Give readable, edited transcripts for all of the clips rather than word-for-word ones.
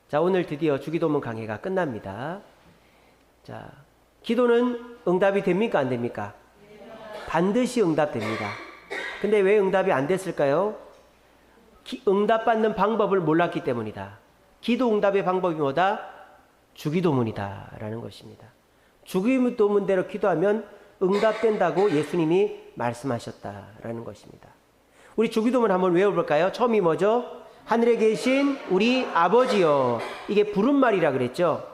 자, 오늘 드디어 주기도문 강해가 끝납니다. 자, 기도는 응답이 됩니까? 안 됩니까? 반드시 응답됩니다. 근데 왜 응답이 안 됐을까요? 응답받는 방법을 몰랐기 때문이다. 기도 응답의 방법이 뭐다? 주기도문이다 라는 것입니다. 주기도문대로 기도하면 응답된다고 예수님이 말씀하셨다라는 것입니다. 우리 주기도문 한번 외워볼까요? 처음이 뭐죠? 하늘에 계신 우리 아버지여. 이게 부른말이라 그랬죠.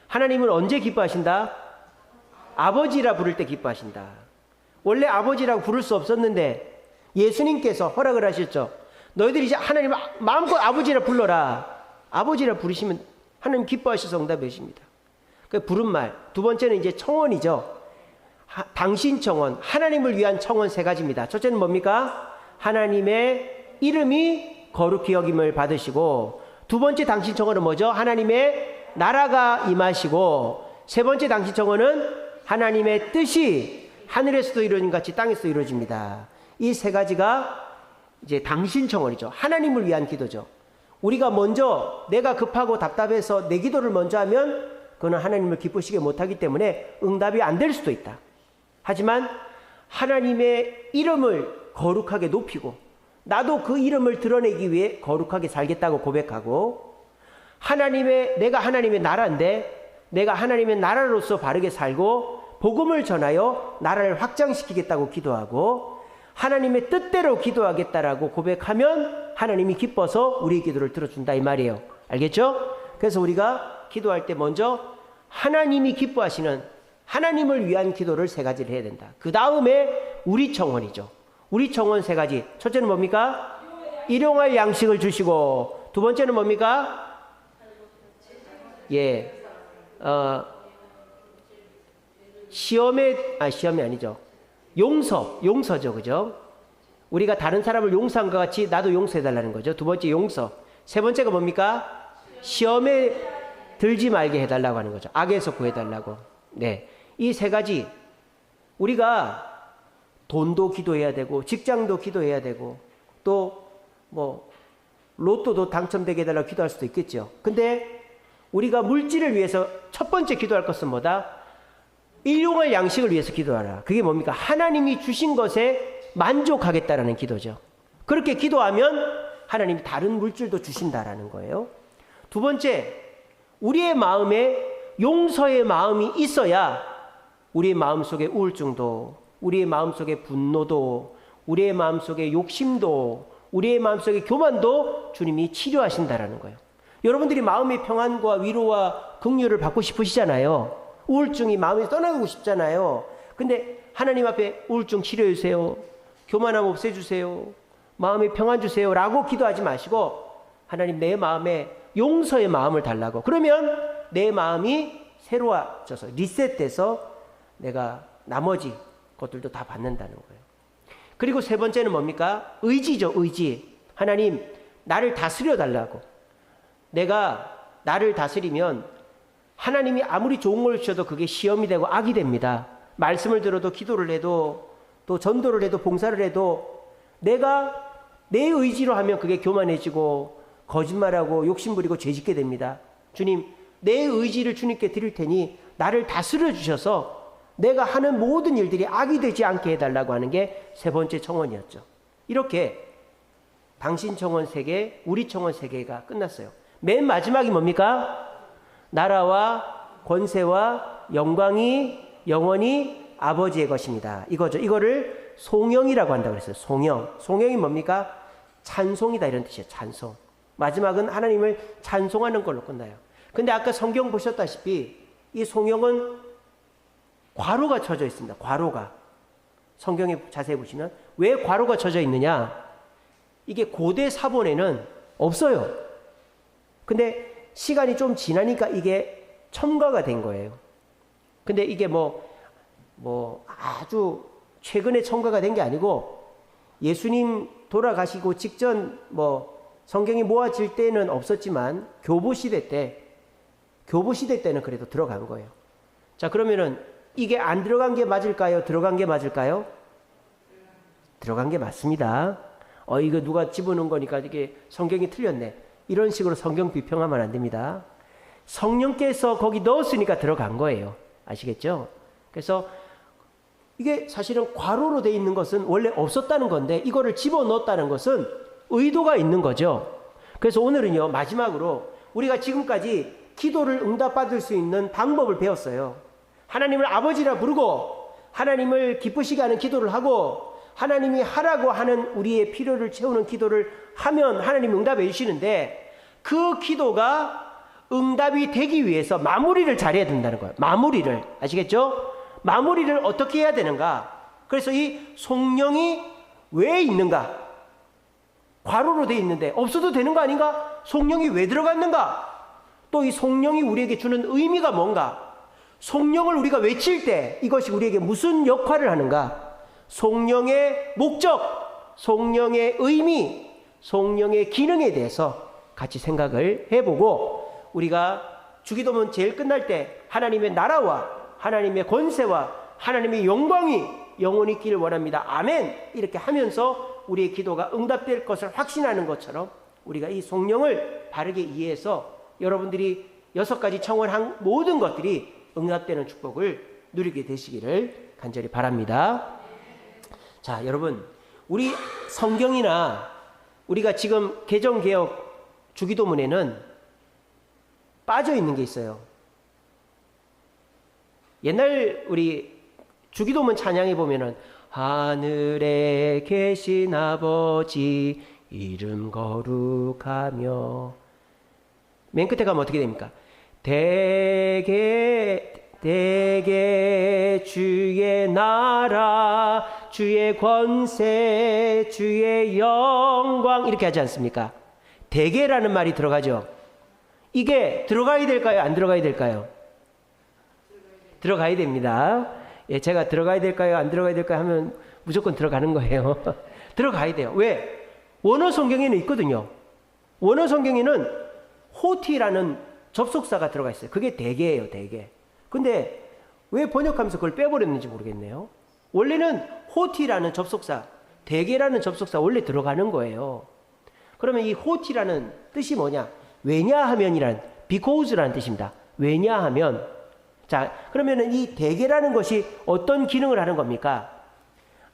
하나님은 언제 기뻐하신다? 아버지라 부를 때 기뻐하신다. 원래 아버지라고 부를 수 없었는데 예수님께서 허락을 하셨죠. 너희들이 이제 하나님 마음껏 아버지라 불러라. 아버지라 부르시면 하나님 기뻐하셔서 응답해 주십니다. 그 부른말. 두 번째는 이제 청원이죠. 당신 청원, 하나님을 위한 청원 세 가지입니다. 첫째는 뭡니까? 하나님의 이름이 거룩히 여김을 받으시고, 두 번째 당신 청원은 뭐죠? 하나님의 나라가 임하시고, 세 번째 당신 청원은 하나님의 뜻이 하늘에서도 이루어진 같이 땅에서도 이루어집니다. 이 세 가지가 이제 당신 청원이죠. 하나님을 위한 기도죠. 우리가 먼저 내가 급하고 답답해서 내 기도를 먼저 하면 그거는 하나님을 기쁘시게 못하기 때문에 응답이 안 될 수도 있다. 하지만 하나님의 이름을 거룩하게 높이고 나도 그 이름을 드러내기 위해 거룩하게 살겠다고 고백하고, 내가 하나님의 나라인데 내가 하나님의 나라로서 바르게 살고 복음을 전하여 나라를 확장시키겠다고 기도하고 하나님의 뜻대로 기도하겠다라고 고백하면 하나님이 기뻐서 우리의 기도를 들어준다 이 말이에요. 알겠죠? 그래서 우리가 기도할 때 먼저 하나님이 기뻐하시는 하나님을 위한 기도를 세 가지를 해야 된다. 그 다음에 우리 청원이죠. 우리 청원 세 가지. 첫째는 뭡니까? 일용할 양식을 주시고, 두 번째는 뭡니까? 시험이 아니죠. 용서죠. 그죠? 우리가 다른 사람을 용서한 것 같이 나도 용서해달라는 거죠. 두 번째 용서. 세 번째가 뭡니까? 시험에 들지 말게 해달라고 하는 거죠. 악에서 구해달라고. 네. 이 세 가지. 우리가 돈도 기도해야 되고, 직장도 기도해야 되고, 또 로또도 당첨되게 해달라고 기도할 수도 있겠죠. 근데 우리가 물질을 위해서 첫 번째 기도할 것은 뭐다? 일용할 양식을 위해서 기도하라. 그게 뭡니까? 하나님이 주신 것에 만족하겠다라는 기도죠. 그렇게 기도하면 하나님이 다른 물질도 주신다라는 거예요. 두 번째, 우리의 마음에 용서의 마음이 있어야 우리의 마음속에 우울증도, 우리의 마음속에 분노도, 우리의 마음속에 욕심도, 우리의 마음속에 교만도 주님이 치료하신다라는 거예요. 여러분들이 마음의 평안과 위로와 긍휼을 받고 싶으시잖아요. 우울증이 마음에서 떠나가고 싶잖아요. 근데 하나님 앞에 우울증 치료해 주세요, 교만함 없애주세요, 마음의 평안 주세요 라고 기도하지 마시고 하나님 내 마음에 용서의 마음을 달라고. 그러면 내 마음이 새로워져서 리셋돼서 내가 나머지 것들도 다 받는다는 거예요. 그리고 세 번째는 뭡니까? 의지죠. 의지. 하나님 나를 다스려 달라고. 내가 나를 다스리면 하나님이 아무리 좋은 걸 주셔도 그게 시험이 되고 악이 됩니다. 말씀을 들어도 기도를 해도 또 전도를 해도 봉사를 해도 내가 내 의지로 하면 그게 교만해지고 거짓말하고 욕심부리고 죄짓게 됩니다. 주님, 내 의지를 주님께 드릴 테니 나를 다스려 주셔서 내가 하는 모든 일들이 악이 되지 않게 해달라고 하는 게 세 번째 청원이었죠. 이렇게 당신 청원 3개, 우리 청원 3개가 끝났어요. 맨 마지막이 뭡니까? 나라와 권세와 영광이 영원히 아버지의 것입니다. 이거죠. 이거를 송영이라고 한다고 그랬어요. 송영. 송영이 뭡니까? 찬송이다 이런 뜻이에요. 찬송. 마지막은 하나님을 찬송하는 걸로 끝나요. 근데 아까 성경 보셨다시피 이 송영은 괄호가 쳐져 있습니다. 괄호가. 성경에 자세히 보시면 왜 괄호가 쳐져 있느냐? 이게 고대 사본에는 없어요. 근데 시간이 좀 지나니까 이게 첨가가 된 거예요. 근데 이게 아주 최근에 첨가가 된 게 아니고 예수님 돌아가시고 직전 성경이 모아질 때는 없었지만 교보시대 때는 그래도 들어간 거예요. 자, 그러면은 이게 안 들어간 게 맞을까요? 들어간 게 맞을까요? 들어간 게 맞습니다. 이거 누가 집어넣은 거니까 이게 성경이 틀렸네. 이런 식으로 성경 비평하면 안 됩니다. 성령께서 거기 넣었으니까 들어간 거예요. 아시겠죠? 그래서 이게 사실은 괄호로 돼 있는 것은 원래 없었다는 건데 이거를 집어넣었다는 것은 의도가 있는 거죠. 그래서 오늘은요, 마지막으로 우리가 지금까지 기도를 응답받을 수 있는 방법을 배웠어요. 하나님을 아버지라 부르고 하나님을 기쁘시게 하는 기도를 하고 하나님이 하라고 하는 우리의 필요를 채우는 기도를 하면 하나님이 응답해 주시는데, 그 기도가 응답이 되기 위해서 마무리를 잘해야 된다는 거예요. 마무리를. 아시겠죠? 마무리를 어떻게 해야 되는가? 그래서 이 성령이 왜 있는가? 괄호로 되어 있는데 없어도 되는 거 아닌가? 성령이 왜 들어갔는가? 또 이 성령이 우리에게 주는 의미가 뭔가? 성령을 우리가 외칠 때 이것이 우리에게 무슨 역할을 하는가? 성령의 목적, 성령의 의미, 성령의 기능에 대해서 같이 생각을 해보고, 우리가 주기도문 제일 끝날 때 하나님의 나라와 하나님의 권세와 하나님의 영광이 영원히 있기를 원합니다. 아멘. 이렇게 하면서 우리의 기도가 응답될 것을 확신하는 것처럼 우리가 이 성령을 바르게 이해해서 여러분들이 6가지 청원한 모든 것들이 응답되는 축복을 누리게 되시기를 간절히 바랍니다. 자, 여러분, 우리 성경이나 우리가 지금 개정개혁 주기도문에는 빠져 있는 게 있어요. 옛날 우리 주기도문 찬양에 보면은 하늘에 계신 아버지 이름 거룩하며, 맨 끝에 가면 어떻게 됩니까? 대개 주의 나라 주의 권세 주의 영광, 이렇게 하지 않습니까? 대개라는 말이 들어가죠. 이게 들어가야 될까요? 안 들어가야 될까요? 들어가야 됩니다. 예, 제가 들어가야 될까요? 안 들어가야 될까요? 하면 무조건 들어가는 거예요. 들어가야 돼요. 왜? 원어 성경에는 있거든요. 원어 성경에는 호티라는 접속사가 들어가 있어요. 그게 대개예요, 대개. 근데 왜 번역하면서 그걸 빼버렸는지 모르겠네요. 원래는 호티라는 접속사, 대개라는 접속사 원래 들어가는 거예요. 그러면 이 호티라는 뜻이 뭐냐? 왜냐하면이란, because라는 뜻입니다. 왜냐하면. 자, 그러면은 이 대개라는 것이 어떤 기능을 하는 겁니까?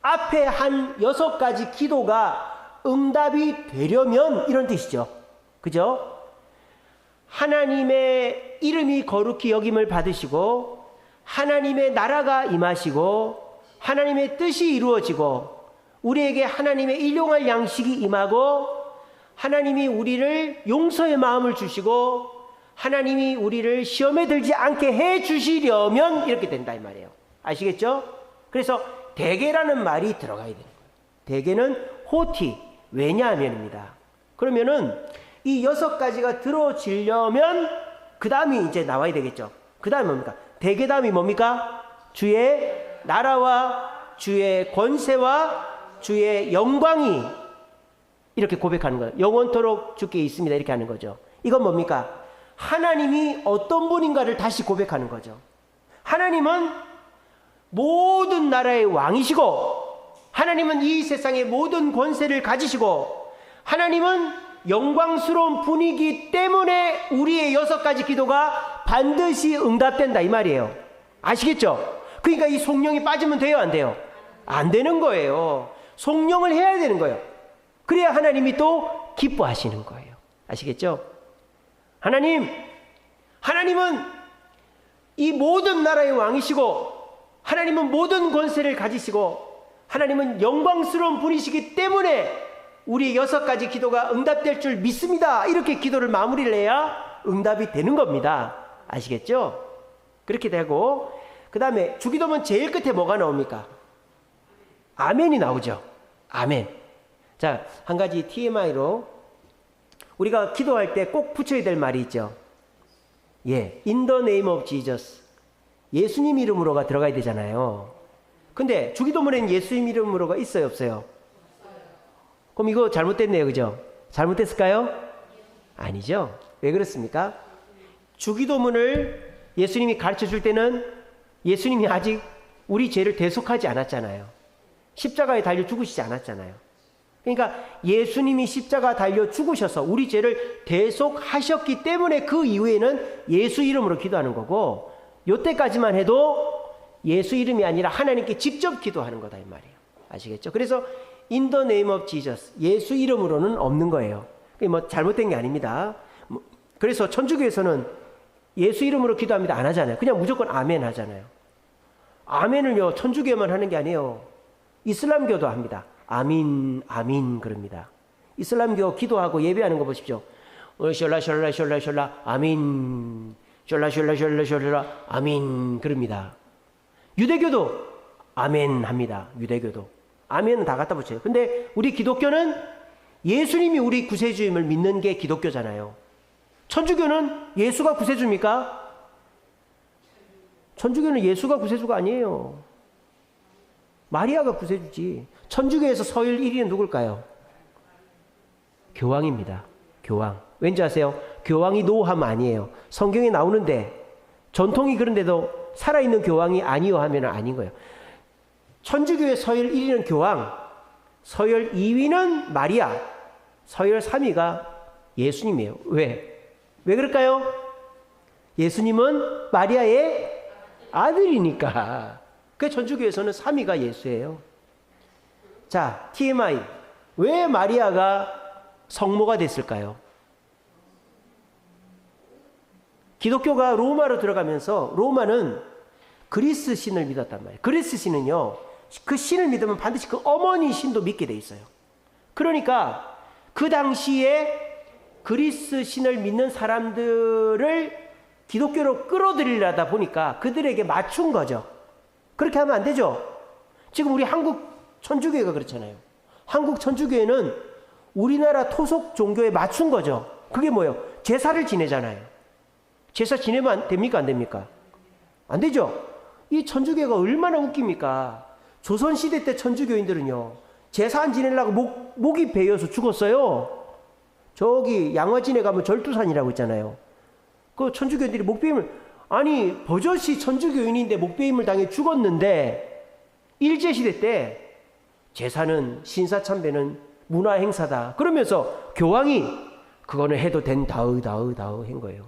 앞에 한 6가지 기도가 응답이 되려면 이런 뜻이죠. 그죠? 하나님의 이름이 거룩히 여김을 받으시고 하나님의 나라가 임하시고 하나님의 뜻이 이루어지고 우리에게 하나님의 일용할 양식이 임하고 하나님이 우리를 용서의 마음을 주시고 하나님이 우리를 시험에 들지 않게 해 주시려면 이렇게 된다 이 말이에요. 아시겠죠? 그래서 대개라는 말이 들어가야 되는 거예요. 대개는 호티, 왜냐하면입니다. 그러면은 이 6가지가 들어지려면 그 다음이 이제 나와야 되겠죠. 그 다음이 뭡니까? 대개 다음이 뭡니까? 주의 나라와 주의 권세와 주의 영광이, 이렇게 고백하는 거예요. 영원토록 주께 있습니다. 이렇게 하는 거죠. 이건 뭡니까? 하나님이 어떤 분인가를 다시 고백하는 거죠. 하나님은 모든 나라의 왕이시고 하나님은 이 세상의 모든 권세를 가지시고 하나님은 영광스러운 분이기 때문에 우리의 6가지 기도가 반드시 응답된다 이 말이에요. 아시겠죠? 그러니까 이 성령이 빠지면 돼요, 안 돼요? 안 되는 거예요. 성령을 해야 되는 거예요. 그래야 하나님이 또 기뻐하시는 거예요. 아시겠죠? 하나님은 이 모든 나라의 왕이시고 하나님은 모든 권세를 가지시고 하나님은 영광스러운 분이시기 때문에 우리의 6가지 기도가 응답될 줄 믿습니다. 이렇게 기도를 마무리를 해야 응답이 되는 겁니다. 아시겠죠? 그렇게 되고, 그 다음에 주기도문 제일 끝에 뭐가 나옵니까? 아멘이 나오죠. 아멘. 자, 한 가지 TMI로 우리가 기도할 때 꼭 붙여야 될 말이 있죠. 예, In the name of Jesus. 예수님 이름으로가 들어가야 되잖아요. 근데 주기도문에는 예수님 이름으로가 있어요, 없어요? 그럼 이거 잘못됐네요, 그죠? 잘못됐을까요? 아니죠. 왜 그렇습니까? 주기도문을 예수님이 가르쳐 줄 때는 예수님이 아직 우리 죄를 대속하지 않았잖아요. 십자가에 달려 죽으시지 않았잖아요. 그러니까 예수님이 십자가 달려 죽으셔서 우리 죄를 대속하셨기 때문에 그 이후에는 예수 이름으로 기도하는 거고, 요때까지만 해도 예수 이름이 아니라 하나님께 직접 기도하는 거다 이 말이에요. 아시겠죠? 그래서 In the name of Jesus, 예수 이름으로는 없는 거예요. 그게 뭐 잘못된 게 아닙니다. 그래서 천주교에서는 예수 이름으로 기도합니다 안 하잖아요. 그냥 무조건 아멘 하잖아요. 아멘을요 천주교만 하는 게 아니에요. 이슬람교도 합니다. 아민 아민 그럽니다. 이슬람교 기도하고 예배하는 거 보십시오. 셜라 셜라 셜라 셜라 아민, 셜라 셜라 셜라 셜라 아민 그럽니다. 유대교도 아멘 합니다. 유대교도 아멘은 다 갖다 붙여요. 근데 우리 기독교는 예수님이 우리 구세주임을 믿는 게 기독교잖아요. 천주교는 예수가 구세주입니까? 천주교는 예수가 구세주가 아니에요. 마리아가 구세주지. 천주교에서 서열 1위는 누굴까요? 교황입니다. 교황. 왠지 아세요? 교황이 노함 아니에요. 성경에 나오는데 전통이 그런데도 살아있는 교황이 아니요 하면 아닌 거예요. 천주교의 서열 1위는 교황, 서열 2위는 마리아, 서열 3위가 예수님이에요. 왜? 왜 그럴까요? 예수님은 마리아의 아들이니까. 그 천주교에서는 3위가 예수예요. 자, TMI. 왜 마리아가 성모가 됐을까요? 기독교가 로마로 들어가면서 로마는 그리스 신을 믿었단 말이에요. 그리스 신은요, 그 신을 믿으면 반드시 그 어머니 신도 믿게 돼 있어요. 그러니까 그 당시에 그리스 신을 믿는 사람들을 기독교로 끌어들이려다 보니까 그들에게 맞춘 거죠. 그렇게 하면 안 되죠. 지금 우리 한국 천주교회가 그렇잖아요. 한국 천주교회는 우리나라 토속 종교에 맞춘 거죠. 그게 뭐예요? 제사를 지내잖아요. 제사 지내면 됩니까? 안 됩니까? 안 되죠. 이 천주교가 얼마나 웃깁니까? 조선시대 때 천주교인들은요, 제사 안 지내려고 목이 베여서 죽었어요. 저기 양화진에 가면 절두산이라고 있잖아요. 그 천주교인들이 목베임을, 아니 버젓이 천주교인인데 목베임을 당해 죽었는데 일제시대 때 제사는 신사참배는 문화행사다 그러면서 교황이 그거는 해도 된다으 한 거예요.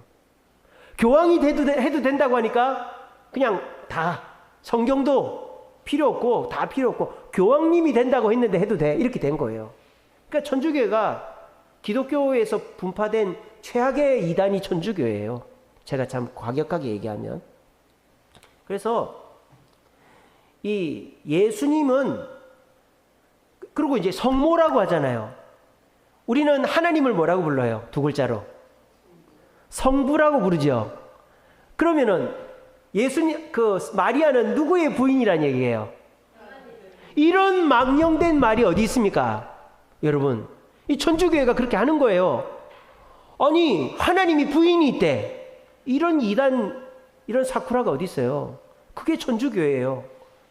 교황이 해도 된다고 하니까 그냥 다 성경도 필요 없고 다 필요 없고 교황님이 된다고 했는데 해도 돼 이렇게 된 거예요. 그러니까 천주교가 기독교에서 분파된 최악의 이단이 천주교예요. 제가 참 과격하게 얘기하면. 그래서 이 예수님은, 그리고 이제 성모라고 하잖아요. 우리는 하나님을 뭐라고 불러요? 두 글자로 성부라고 부르죠. 그러면은 예수님, 마리아는 누구의 부인이란 얘기예요? 이런 망령된 말이 어디 있습니까? 여러분, 이 천주교회가 그렇게 하는 거예요. 아니 하나님이 부인이 있대. 이런 이단, 이런 사쿠라가 어디 있어요? 그게 천주교회예요.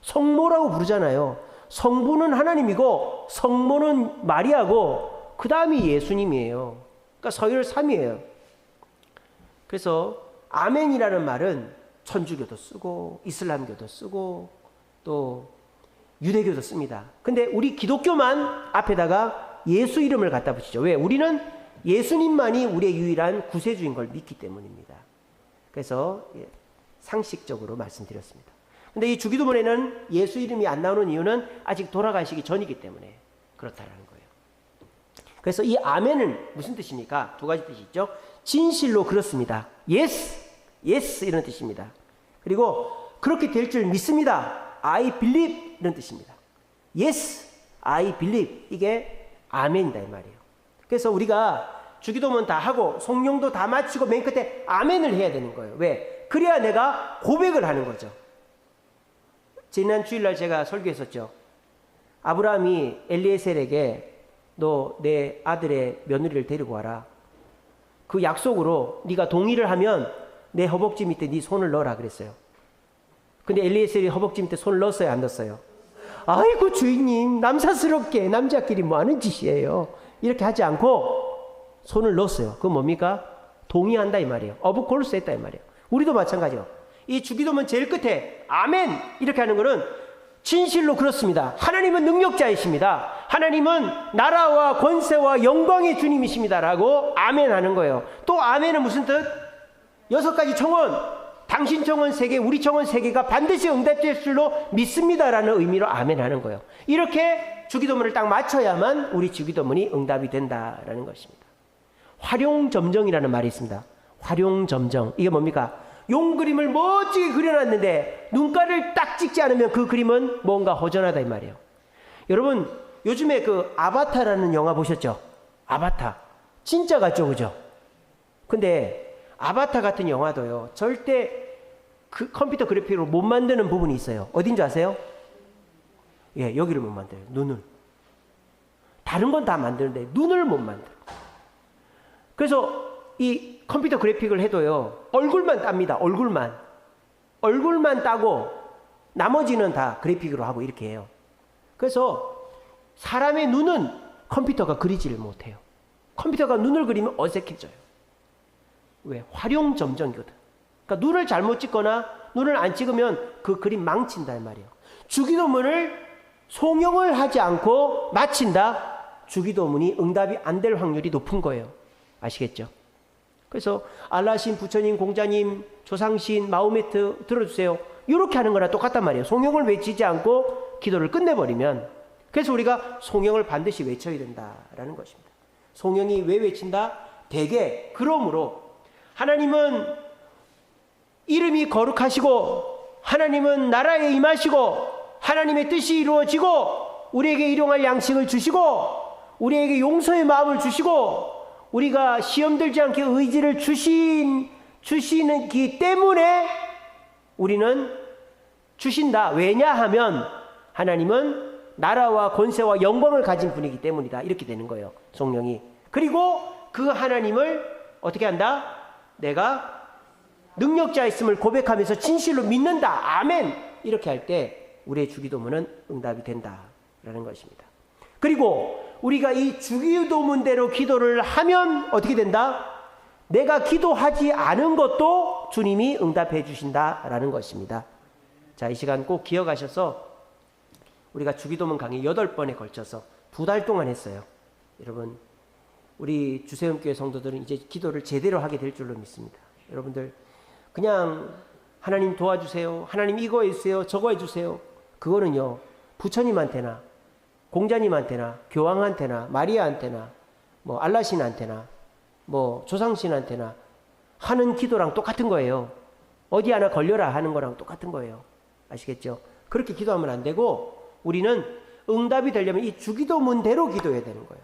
성모라고 부르잖아요. 성부는 하나님이고 성모는 마리아고 그 다음이 예수님이에요. 그러니까 서열 3이에요. 그래서 아멘이라는 말은 천주교도 쓰고 이슬람교도 쓰고 또 유대교도 씁니다. 근데 우리 기독교만 앞에다가 예수 이름을 갖다 붙이죠. 왜? 우리는 예수님만이 우리의 유일한 구세주인 걸 믿기 때문입니다. 그래서 상식적으로 말씀드렸습니다. 근데 이 주기도문에는 예수 이름이 안 나오는 이유는 아직 돌아가시기 전이기 때문에 그렇다는 거예요. 그래서 이 아멘은 무슨 뜻입니까? 두 가지 뜻이 있죠. 진실로 그렇습니다. Yes, yes 이런 뜻입니다. 그리고 그렇게 될 줄 믿습니다. I believe 이런 뜻입니다. Yes, I believe 이게 아멘이다 이 말이에요. 그래서 우리가 주기도문 다 하고 성령도 다 마치고 맨 끝에 아멘을 해야 되는 거예요. 왜? 그래야 내가 고백을 하는 거죠. 지난 주일날 제가 설교했었죠. 아브라함이 엘리에셀에게 너 내 아들의 며느리를 데리고 와라. 그 약속으로 네가 동의를 하면 내 허벅지 밑에 네 손을 넣어라 그랬어요. 근데 엘리에셀이 허벅지 밑에 손을 넣었어요? 안 넣었어요? 아이고 주인님 남사스럽게 남자끼리 뭐 하는 짓이에요. 이렇게 하지 않고 손을 넣었어요. 그건 뭡니까? 동의한다 이 말이에요. of course 했다 이 말이에요. 우리도 마찬가지요. 이 주기도문 제일 끝에 아멘 이렇게 하는 거는 진실로 그렇습니다. 하나님은 능력자이십니다. 하나님은 나라와 권세와 영광의 주님이십니다라고 아멘 하는 거예요. 또 아멘은 무슨 뜻? 6가지 청원, 당신 청원 3개, 우리 청원 3개가 반드시 응답될 줄로 믿습니다라는 의미로 아멘 하는 거예요. 이렇게 주기도문을 딱 맞춰야만 우리 주기도문이 응답이 된다라는 것입니다. 활용점정이라는 말이 있습니다. 활용점정. 이게 뭡니까? 용 그림을 멋지게 그려놨는데 눈가를 딱 찍지 않으면 그 그림은 뭔가 허전하다 이 말이에요. 여러분 요즘에 그 아바타라는 영화 보셨죠? 아바타. 진짜 같죠, 그죠? 근데 아바타 같은 영화도요, 절대 그 컴퓨터 그래픽으로 못 만드는 부분이 있어요. 어딘지 아세요? 예, 여기를 못 만들어요. 눈을. 다른 건 다 만드는데 눈을 못 만들어요. 그래서 이 컴퓨터 그래픽을 해도요, 얼굴만 땁니다. 얼굴만 따고 나머지는 다 그래픽으로 하고 이렇게 해요. 그래서 사람의 눈은 컴퓨터가 그리지를 못해요. 컴퓨터가 눈을 그리면 어색해져요. 왜? 활용점정이거든. 그러니까 눈을 잘못 찍거나 눈을 안 찍으면 그 그림 망친단 말이에요. 주기도문을 송영을 하지 않고 마친다? 주기도문이 응답이 안 될 확률이 높은 거예요. 아시겠죠? 그래서 알라신, 부처님, 공자님, 조상신, 마호메트 들어주세요. 이렇게 하는 거랑 똑같단 말이에요. 송영을 외치지 않고 기도를 끝내버리면. 그래서 우리가 송영을 반드시 외쳐야 된다라는 것입니다. 송영이 왜 외친다? 대개 그러므로 하나님은 이름이 거룩하시고 하나님은 나라에 임하시고 하나님의 뜻이 이루어지고 우리에게 일용할 양식을 주시고 우리에게 용서의 마음을 주시고 우리가 시험 들지 않게 의지를 주시기 때문에 우리는 주신다. 왜냐하면 하나님은 나라와 권세와 영광을 가진 분이기 때문이다. 이렇게 되는 거예요. 성령이. 그리고 그 하나님을 어떻게 한다? 내가 능력자 있음을 고백하면서 진실로 믿는다. 아멘. 이렇게 할 때 우리의 주기도문은 응답이 된다라는 것입니다. 그리고 우리가 이 주기도문대로 기도를 하면 어떻게 된다? 내가 기도하지 않은 것도 주님이 응답해 주신다라는 것입니다. 자, 이 시간 꼭 기억하셔서 우리가 주기도문 강의 8번에 걸쳐서 2달 동안 했어요. 여러분, 우리 주세음교회 성도들은 이제 기도를 제대로 하게 될 줄로 믿습니다. 여러분들 그냥 하나님 도와주세요, 하나님 이거 해주세요, 저거 해주세요, 그거는요 부처님한테나 공자님한테나 교황한테나 마리아한테나 뭐 알라신한테나 뭐 조상신한테나 하는 기도랑 똑같은 거예요. 어디 하나 걸려라 하는 거랑 똑같은 거예요. 아시겠죠? 그렇게 기도하면 안 되고 우리는 응답이 되려면 이 주기도문대로 기도해야 되는 거예요.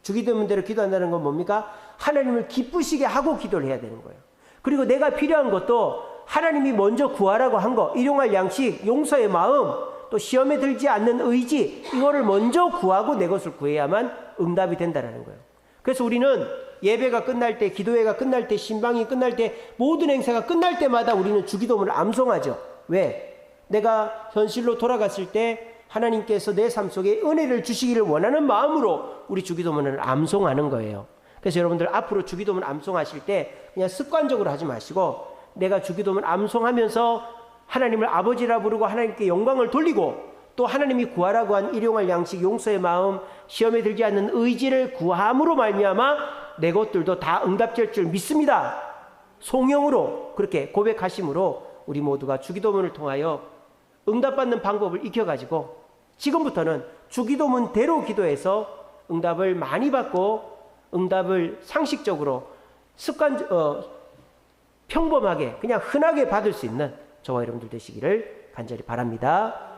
주기도문대로 기도한다는 건 뭡니까? 하나님을 기쁘시게 하고 기도를 해야 되는 거예요. 그리고 내가 필요한 것도 하나님이 먼저 구하라고 한 거, 일용할 양식, 용서의 마음, 또 시험에 들지 않는 의지, 이거를 먼저 구하고 내 것을 구해야만 응답이 된다는 거예요. 그래서 우리는 예배가 끝날 때, 기도회가 끝날 때, 신방이 끝날 때, 모든 행사가 끝날 때마다 우리는 주기도문을 암송하죠. 왜? 내가 현실로 돌아갔을 때 하나님께서 내 삶 속에 은혜를 주시기를 원하는 마음으로 우리 주기도문을 암송하는 거예요. 그래서 여러분들 앞으로 주기도문 암송하실 때 그냥 습관적으로 하지 마시고 내가 주기도문 암송하면서 하나님을 아버지라 부르고 하나님께 영광을 돌리고 또 하나님이 구하라고 한 일용할 양식, 용서의 마음, 시험에 들지 않는 의지를 구함으로 말미암아 내 것들도 다 응답될 줄 믿습니다. 송영으로 그렇게 고백하심으로 우리 모두가 주기도문을 통하여 응답받는 방법을 익혀가지고 지금부터는 주기도문대로 기도해서 응답을 많이 받고 응답을 상식적으로 평범하게 그냥 흔하게 받을 수 있는 저와 여러분들 되시기를 간절히 바랍니다.